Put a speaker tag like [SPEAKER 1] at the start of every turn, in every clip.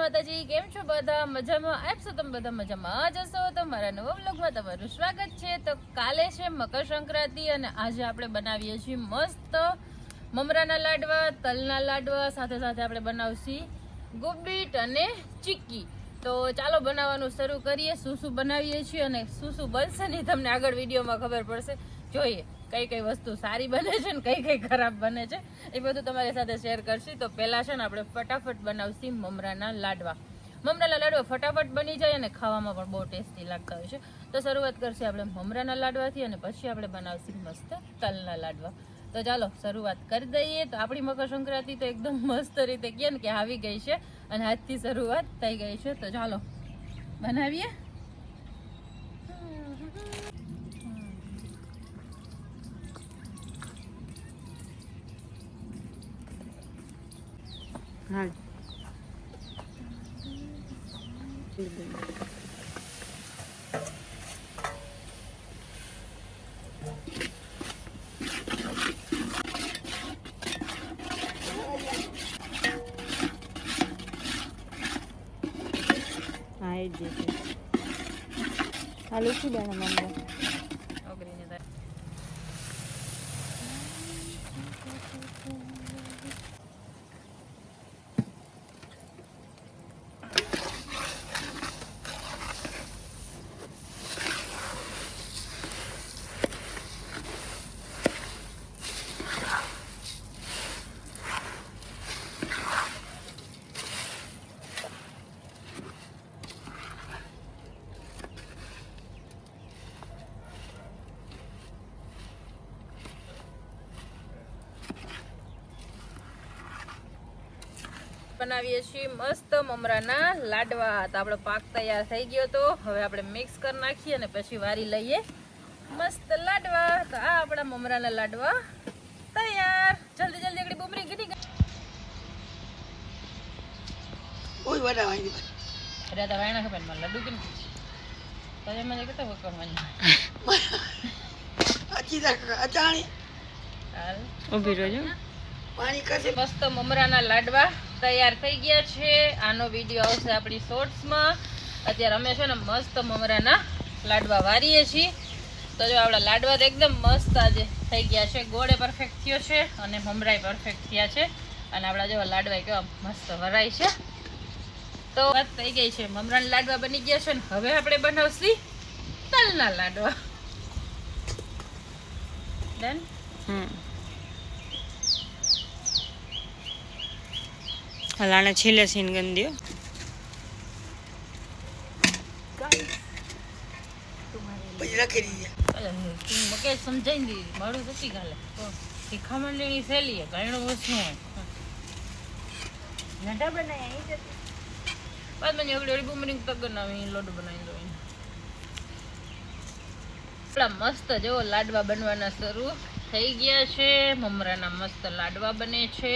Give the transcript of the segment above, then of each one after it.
[SPEAKER 1] માતાજી, કેમ છો બધા? મજામાં આપશો તમે બધા? મજામાં જશો તો મારા નવા વ્લોગમાં તમારું સ્વાગત છે. તો કાલે છે મકર સંક્રાંતિ અને આજે આપણે બનાવીએ છીએ મસ્ત મમરાના લાડવા, તલના લાડવા, સાથે સાથે આપણે બનાવશી ગુબીટ અને ચીક્કી. તો ચાલો બનાવવાનું શરૂ કરીએ. શું શું બનાવીએ છીએ અને શું શું બનશે ને તમને આગળ વિડીયોમાં ખબર પડશે. જોઈએ કઈ કઈ વસ્તુ સારી બને છે ને કઈ કઈ ખરાબ બને છે, એ બધું તમારી સાથે શેર કરશી. તો પહેલા છે ને આપણે ફટાફટ બનાવશી મમરાના લાડવા. મમરાના લાડવા ફટાફટ બની જાય અને ખાવામાં પણ બહુ ટેસ્ટી લાગતા હોય છે. તો શરૂઆત કરશે આપણે મમરાના લાડવાથી અને પછી આપણે બનાવશી મસ્ત તલના લાડવા. તો ચાલો શરૂઆત કરી દઈએ. તો આપણી મકર સંક્રાંતિ તો એકદમ મસ્ત રીતે કહે ને કે આવી ગઈ છે અને આજથી શરૂઆત થઈ ગઈ છે. તો ચાલો બનાવીએ.
[SPEAKER 2] હા એ જ છે. હાલ ઉઠી બેન મમ્મી
[SPEAKER 1] ઓગરીને બનાવીએ છીએ મસ્ત મમરાના લાડવા. તો આપણો પાક તૈયાર થઈ ગયો. તો હવે આપણે મિક્સ કરી નાખીએ અને પછી વારી લઈએ મસ્ત લાડવા. તો આ આપણા મમરાના લાડવા તૈયાર. જલ્દી જલ્દી એકડી બુમરી ગીરી ગઈ.
[SPEAKER 2] ઓય વડા વાઈ
[SPEAKER 1] અરે તો વાયણા ખબર મને લડ્ડુ કેમ તો એમાં જે કેતા વકરવાની
[SPEAKER 2] અચી તક અચાણી
[SPEAKER 1] હાલ
[SPEAKER 2] ઊભી રહેજો. પાણી કરશે.
[SPEAKER 1] મસ્ત મમરાના લાડવા તૈયાર થઈ ગયા છે. આનો વિડીયો આવશે આપણી શોર્ટ્સમાં. અત્યારે અમે છે ને મસ્ત મમરાના લાડવા વારીએ છીએ. તો જો આપણા લાડવા તો એકદમ મસ્ત આજે થઈ ગયા છે. ગોળે પરફેક્ટ થયો છે અને મમરાય પરફેક્ટ થયા છે. અને આપણા જેવા લાડવા કેવા મસ્ત વરાય છે. તો વાત થઈ ગઈ છે. મમરાના લાડવા બની ગયા છે ને હવે આપણે બનાવશી તલના લાડવા. ડન.
[SPEAKER 2] હલાણે છેલ્લે સીન ગંદિયો પછી રાખી દીધા.
[SPEAKER 1] મકે સમજાઈ દીધી મારું નથી ગાલે. તો શીખામણ લેણી સહેલી ઘણું વસ્તુ હોય નટા બનાવ્યા બાદ મને એવડી એવડી બુમરિંગ તક બનાવી લોટ બનાવી દો. આપણા મસ્ત જેવો લાડવા બનવાના શરૂ થઈ ગયા છે. મમરાના મસ્ત લાડવા બને છે.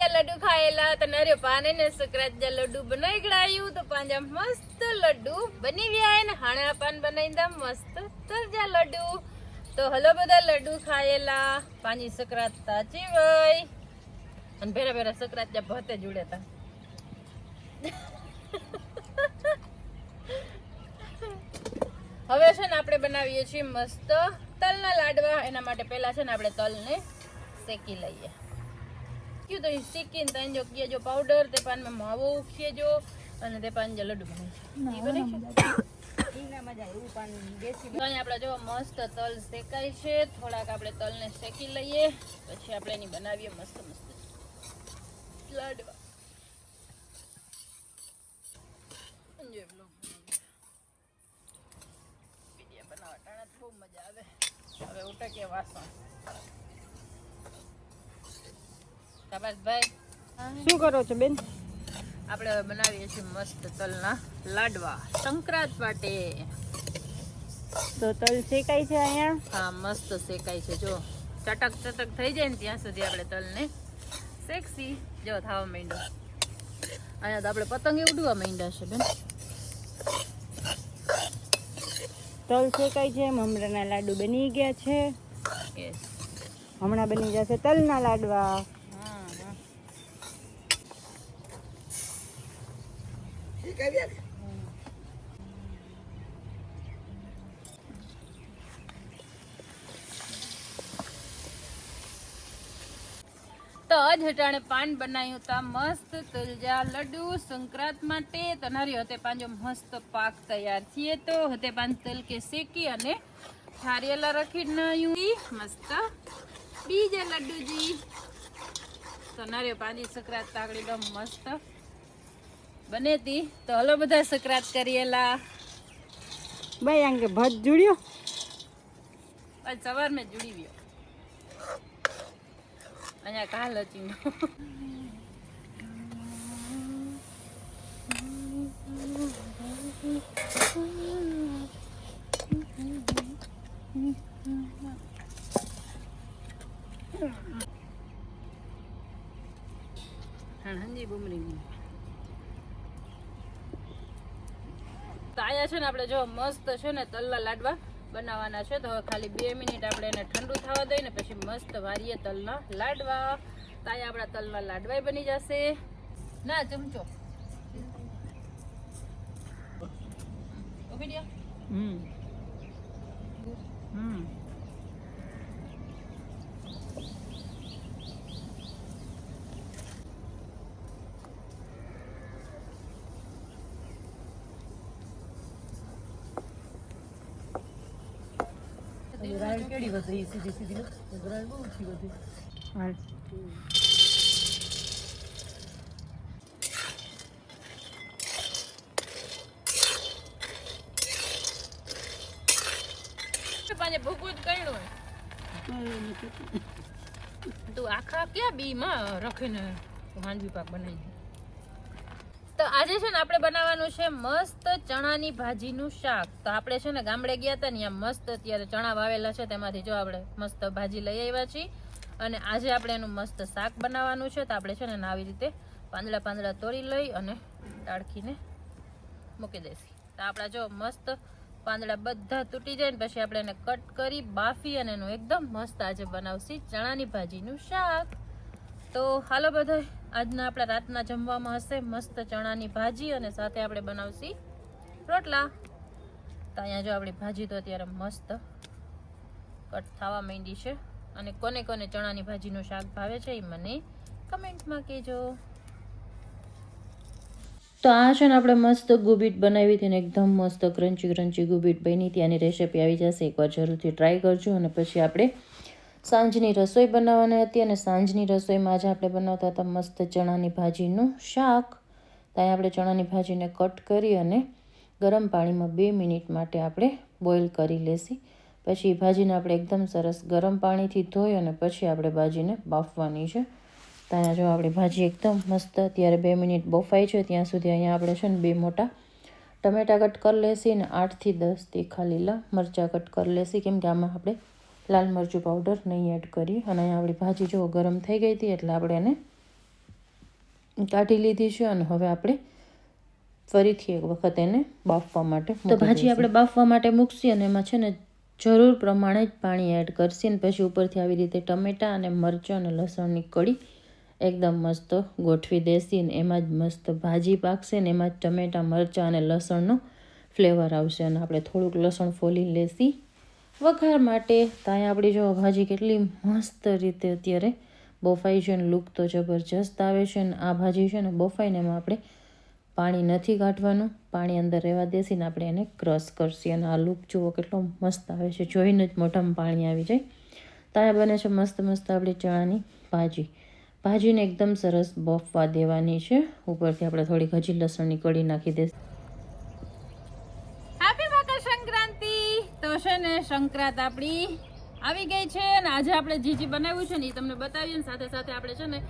[SPEAKER 1] લડ્ડુ ખાયેલા તો નરે પાને ને સકરાત જે લડ્ડુ બનાવી ગળાયું તો પાંજા મસ્ત લડ્ડુ બની ગયા ને હાણા પાન બનાવી દા મસ્ત તરજા લડ્ડુ. તો હલો બધા લડ્ડુ ખાયેલા પાંજી સકરાત તાચી વઈ અને ભેરા ભેરા સકરાત જે ભતે જોડે તા. હવે છે ને આપણે બનાવીએ છીએ મસ્ત તલના લાડવા. એના માટે પહેલા છે ને આપણે તલને શેકી લઈએ. ક્યું તો શીખીને તને જો કિયો પાવડર તે પાન માં માવો ઉખીજો અને તે પાન જે લડ્ડુ બનાવી આપડા જો મસ્ત તલ શેકાય છે. થોડાક આપણે તલને શેકી લઈએ પછી આપણે એની બનાવીએ મસ્ત મસ્ત લાડવા. બહુ મજા આવે. હવે ઉટકે વાસણ ભાઈ
[SPEAKER 2] શું કરો છો બેન?
[SPEAKER 1] આપણે હવે બનાવીએ છીએ મસ્ત તલના લાડવા સંક્રાંત માટે.
[SPEAKER 2] તો તલ શેકાય છે અહીંયા.
[SPEAKER 1] હા મસ્ત શેકાય છે. જો ચટક ચટક થઈ જાય ને ત્યાં સુધી આપણે તલને શેકસી. જો થવા માંડ્યો અહીંયા તો આપણે પતંગ ઉડવા માંડ્યા છે બેન.
[SPEAKER 2] તલ શેકાય છે, મમરાના લાડુ બની ગયા છે.
[SPEAKER 1] Yes.
[SPEAKER 2] હમણાં બની જશે તલના લાડવા.
[SPEAKER 1] તો આજ હટાણે પાન બનાવ્યું તા મસ્ત તલજા લડ્ડુ સંક્રાંત માટે. તો નારી હતે પાંજો મસ્ત પાક તૈયાર થઈએ તો હતે પાંચ તલ કે શેકી અને થારિયેલા રાખી નાયું મસ્ત બીજા લડ્ડુજી. તો નારી પાંજી સંક્રાંત તાગડી દો મસ્ત બને તી. તો હલો બધા સંક્રાંત કરીએલા.
[SPEAKER 2] ભાઈ આંગે ભજ જુડ્યો.
[SPEAKER 1] આજ સવાર મેં જુડી ગયો અહીંયા કાલ હતી. હાંજી બુમરી તો આયા છે ને આપણે જો મસ્ત છે ને તલના લાડવા બનાવવાના છે. તો હવે ખાલી 2 મિનિટ આપણે એને ઠંડુ થવા દઈએ ને પછી મસ્ત વારીએ તલના લાડવા. તો અહીંયા આપણા તલના લાડવા બની જશે. ના ચમચો ઓકે
[SPEAKER 3] ગ્રાઇન્ડ કેડી વધી સીધી સીધી ગ્રાઇન્ડ બહુ છી વધી.
[SPEAKER 2] હાલ
[SPEAKER 1] પાંજે ભૂકું જ કર્યું તું આખા ક્યાં બી માં રખીને હાંડવી પાક બનાવી દે. તો આજે છે ને આપણે બનાવવાનું છે મસ્ત ચણાની ભાજીનું શાક. તો આપણે છે ને ગામડે ગયા હતા ને ત્યાં મસ્ત અત્યારે ચણા વાવેલા છે તેમાંથી જો આપણે મસ્ત ભાજી લઈ આવ્યા છીએ અને આજે આપણે એનું મસ્ત શાક બનાવવાનું છે. તો આપણે છે ને આવી રીતે પાંદડા પાંદડા તોડી લઈ અને ટાળખીને મૂકી દઈશું. તો આપણા જો મસ્ત પાંદડા બધા તૂટી જાય ને પછી આપણે એને કટ કરી બાફી અને એનું એકદમ મસ્ત આજે બનાવશું ચણાની ભાજીનું શાક. તો હાલો બધા આજના આપણા રાતના જમવામાં હશે મસ્ત ચણાની ભાજી અને સાથે આપણે બનાવશી રોટલા. તો અહીંયા જો આપણી ભાજી તો અત્યારે મસ્ત કટ થવા માંડી છે અને કોને કોને ચણાની ભાજીનું શાક ભાવે છે એ મને કમેન્ટમાં કહેજો. તો આ છે ને આપણે મસ્ત ગુબીટ બનાવી હતી ને એકદમ મસ્ત ક્રન્ચી ક્રન્ચી ગુબીટ બની હતી. આની રેસીપી આવી જશે, એકવાર જરૂરથી ટ્રાય કરજો. અને પછી આપણે સાંજની રસોઈ બનાવવાની હતી અને સાંજની રસોઈમાં આજે આપણે બનાવતા હતા મસ્ત ચણાની ભાજીનું શાક. ત્યાં આપણે ચણાની ભાજીને કટ કરી અને ગરમ પાણીમાં 2 મિનિટ માટે આપણે બોઇલ કરી લેશી. પછી ભાજીને આપણે એકદમ સરસ ગરમ પાણીથી ધોઈ અને પછી આપણે ભાજીને બાફવાની છે. ત્યાં જો આપણી ભાજી એકદમ મસ્ત અત્યારે 2 મિનિટ બફાઈ છે ત્યાં સુધી અહીંયા આપણે છે ને 2 મોટા ટમેટા કટ કરી લેશી અને 8 થી 10 તીખા લીલા મરચાં કટ કરી લેશી, કેમ કે આમાં આપણે લાલ મરચું પાવડર નહીં એડ કરી. અને અહીંયા આપણી ભાજી જો ગરમ થઈ ગઈ હતી એટલે આપણે એને કાઢી લીધી છે અને હવે આપણે ફરીથી એક વખત એને બાફવા માટે તો ભાજી આપણે બાફવા માટે મૂકશી અને એમાં છે ને જરૂર પ્રમાણે જ પાણી એડ કરશી અને પછી ઉપરથી આવી રીતે ટમેટા અને મરચાં અને લસણની કળી એકદમ મસ્ત ગોઠવી દેશી અને એમાં જ મસ્ત ભાજી પાકશે ને એમાં જ ટમેટા મરચાં અને લસણનો ફ્લેવર આવશે. અને આપણે થોડુંક લસણ ફોલી લેશી વઘાર માટે. ત્યાં આપણી જો ભાજી કેટલી મસ્ત રીતે અત્યારે બફાઈ છે અને લુક તો જબરજસ્ત આવે છે. અને આ ભાજી છે ને બફાઈને એમાં આપણે પાણી નથી કાઢવાનું, પાણી અંદર રહેવા દેશી ને આપણે એને ક્રશ કરશી. અને આ લુક જુઓ કેટલો મસ્ત આવે છે, જોઈને જ મોઢામાં પાણી આવી જાય. ત્યાં બને છે મસ્ત મસ્ત આપણી ચણાની ભાજી. ભાજીને એકદમ સરસ બફવા દેવાની છે. ઉપરથી આપણે થોડીક હજી લસણની કળી નાખી દઈશું. હેપી મકર સંક્રાંતિ. તો છે ને સંક્રાંત આપણી આવી ગઈ છે અને આજે આપણે જે બનાવ્યું છે ને એ તમને બતાવીએ. સાથે સાથે આપણે છે ને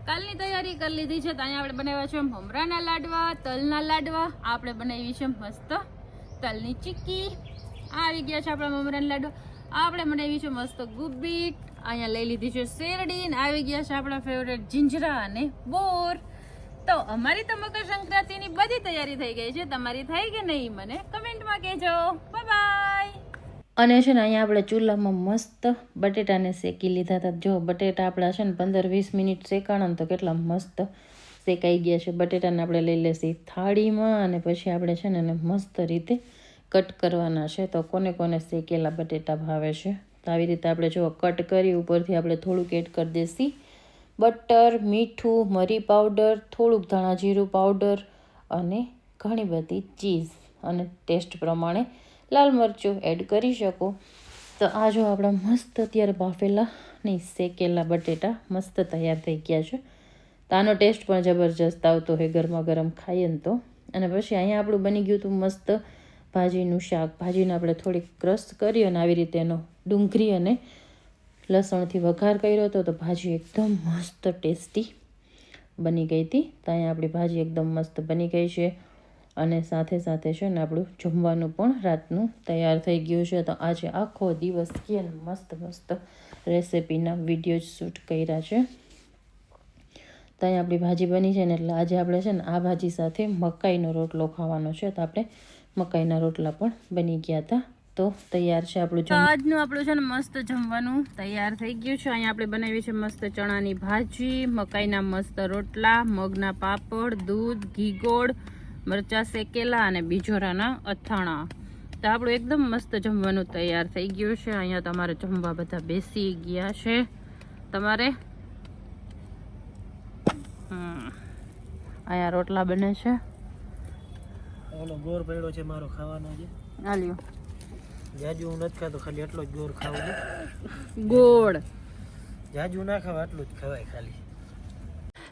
[SPEAKER 1] કાલની તૈયારી કરી લીધી છે. તો અહીંયા આપણે બનાવ્યા છે મમરાના લાડવા, તલના લાડવા. આપણે બનાવી છે મસ્ત તલની ચીક્કી. આ આવી ગયા છે આપણા મમરાના લાડવા. આપણે બનાવી છે મસ્ત ગુબીટ. અહીંયા લઈ લીધી છે શેરડી. ને આવી ગયા છે આપણા ફેવરેટ જીંજરા અને બોર. તો અમારી તો મકર સંક્રાંતિની બધી તૈયારી થઈ ગઈ છે, તમારી થઈ કે નહીં મને કમેન્ટમાં કહેજો. Bye bye.
[SPEAKER 2] અને છે ને અહીંયા આપણે ચૂલામાં મસ્ત બટેટાને શેકી લીધા હતા. જો બટેટા આપણા છે ને 15-20 મિનિટ શેકાણા ને તો કેટલા મસ્ત શેકાઈ ગયા છે. બટેટાને આપણે લઈ લેશી થાળીમાં અને પછી આપણે છે ને એને મસ્ત રીતે કટ કરવાના છે. તો કોને કોને શેકેલા બટેટા ભાવે છે તો આવી રીતે આપણે જો કટ કરી ઉપરથી આપણે થોડુંક એડ કરી દેશી બટર, મીઠું, મરી પાવડર, થોડુંક ધાણા જીરું પાવડર અને ઘણી બધી ચીઝ અને ટેસ્ટ પ્રમાણે લાલ મરચું એડ કરી શકો. તો આ જો આપણા મસ્ત અત્યારે બાફેલા નહીં શેકેલા બટેટા મસ્ત તૈયાર થઈ ગયા છે. તો આનો ટેસ્ટ પણ જબરજસ્ત આવતો હોય ગરમા ગરમ ખાઈએ ને તો. અને પછી અહીંયા આપણું બની ગયું હતું મસ્ત ભાજીનું શાક. ભાજીને આપણે થોડીક ક્રશ કરી અને આવી રીતે એનો ડુંગળી અને લસણથી વઘાર કર્યો હતો. તો ભાજી એકદમ મસ્ત ટેસ્ટી બની ગઈ હતી. તો અહીંયા આપણી ભાજી એકદમ મસ્ત બની ગઈ છે અને સાથે સાથે છે ને આપણું જમવાનું પણ રાતનું તૈયાર થઈ ગયું છે. તો આજે આખો દિવસ કે મસ્ત મસ્ત રેસિપીના વિડીયો જ શૂટ કર્યા છે. તો અહીંયા આપણી ભાજી બની છે ને એટલે આજે આપણે છે ને આ ભાજી સાથે મકાઈનો રોટલો ખાવાનો છે. તો આપણે મકાઈના રોટલા પણ બની ગયા હતા. તો તૈયાર છે આપણું
[SPEAKER 1] આજનું આપણું છે ને મસ્ત જમવાનું તૈયાર થઈ ગયું છે. અહીંયા આપણે બનાવી છે મસ્ત ચણાની ભાજી, મકાઈના મસ્ત રોટલા, મગના પાપડ, દૂધ, ઘી ગોળ, મરચાં શેકેલા અને બીજોરાના અથાણા. તો આપણું એકદમ મસ્ત જમવાનું તૈયાર થઈ ગયું છે. અહીંયા તમારે જમવા બધા બેસી ગયા છે. તમારે અહીંયા રોટલા બને છે.
[SPEAKER 3] ઓલો ગોળ પડ્યો છે મારો ખાવાનો છે.
[SPEAKER 1] આલ્યો
[SPEAKER 3] જાજુ હું નથી ખાતો, ખાલી એટલો જ ગોળ ખાવું છે.
[SPEAKER 1] ગોળ
[SPEAKER 3] જાજુ ના ખાવા એટલું જ ખવાય ખાલી.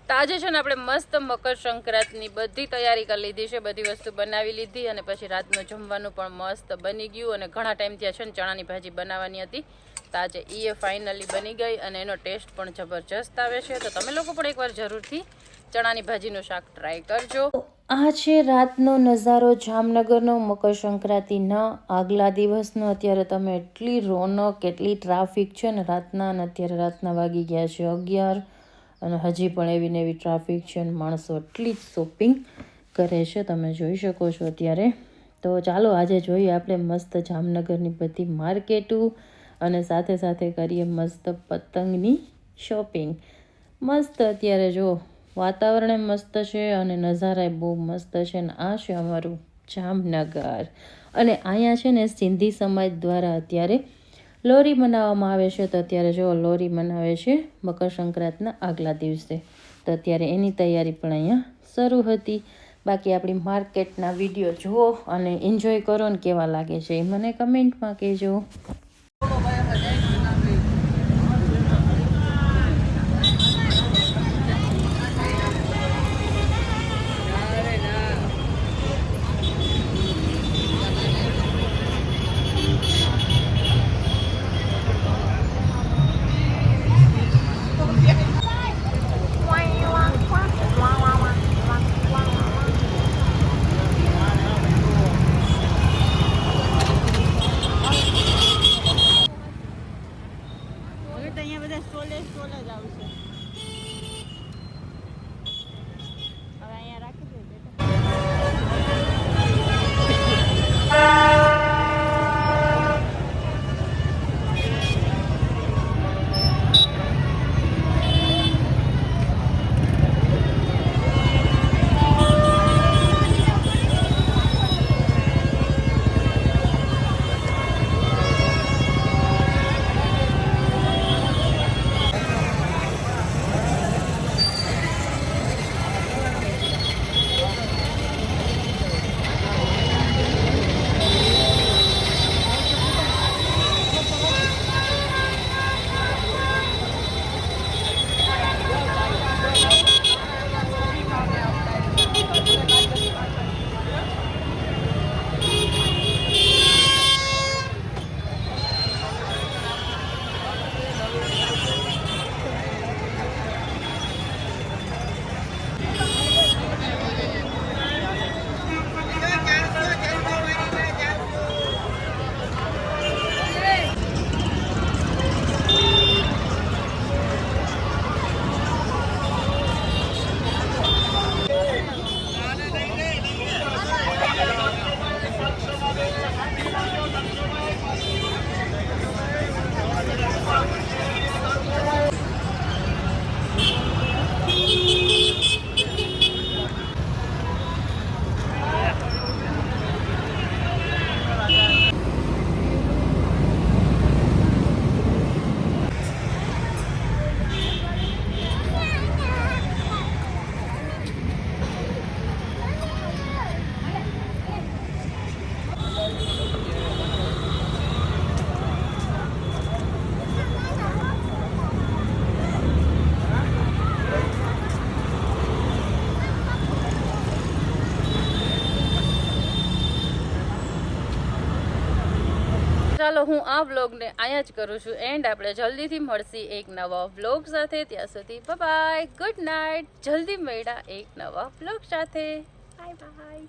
[SPEAKER 1] તો આજે છે ને આપણે મસ્ત મકર સંક્રાંતિની બધી તૈયારી કરી લીધી છે, બધી વસ્તુ બનાવી લીધી અને પછી રાતનું જમવાનું પણ મસ્ત બની ગયું. અને ઘણા ટાઈમથી છે ને ચણાની ભાજી બનાવવાની હતી તો આજે એ ફાઇનલી બની ગઈ અને એનો ટેસ્ટ પણ જબરજસ્ત આવે છે. તો તમે લોકો પણ એકવાર જરૂરથી ચણાની ભાજીનું શાક ટ્રાય કરજો.
[SPEAKER 2] આ છે રાતનો નજારો જામનગરનો મકર સંક્રાંતિના આગલા દિવસનો. અત્યારે તમે એટલી રોનક એટલી ટ્રાફિક છે ને રાતના, અને અત્યારે રાતના વાગી ગયા છે 11 અને હજી પણ એવી ને એવી ટ્રાફિક છે અને માણસો એટલી જ શોપિંગ કરે છે તમે જોઈ શકો છો અત્યારે. તો ચાલો આજે જોઈએ આપણે મસ્ત જામનગરની બધી માર્કેટો અને સાથે સાથે કરીએ મસ્ત પતંગની શોપિંગ. મસ્ત અત્યારે જો વાતાવરણ મસ્ત છે અને નજારા બહુ મસ્ત છે. ને આ છે અમારું જામનગર અને અહીંયા છે ને સિંધી સમાજ દ્વારા અત્યારે લોરી મનાવવામાં આવે છે. તો અત્યારે જો લોરી મનાવે છે મકર સંક્રાંતિના આગલા દિવસે. તો અત્યારે એની તૈયારી પણ અહીંયા શરૂ હતી. બાકી આપણી માર્કેટના વિડીયો જુઓ અને એન્જોય કરો ને કેવા લાગે છે એ મને કમેન્ટમાં કહેજો.
[SPEAKER 1] ચાલો હું આ વ્લોગને અહીંયા જ કરું છું એન્ડ આપણે જલ્દીથી મળશી એક નવા વ્લોગ સાથે. ત્યાં સુધી બાય, ગુડ નાઇટ. જલ્દી મળ્યા એક નવા વ્લોગ સાથે. Bye bye.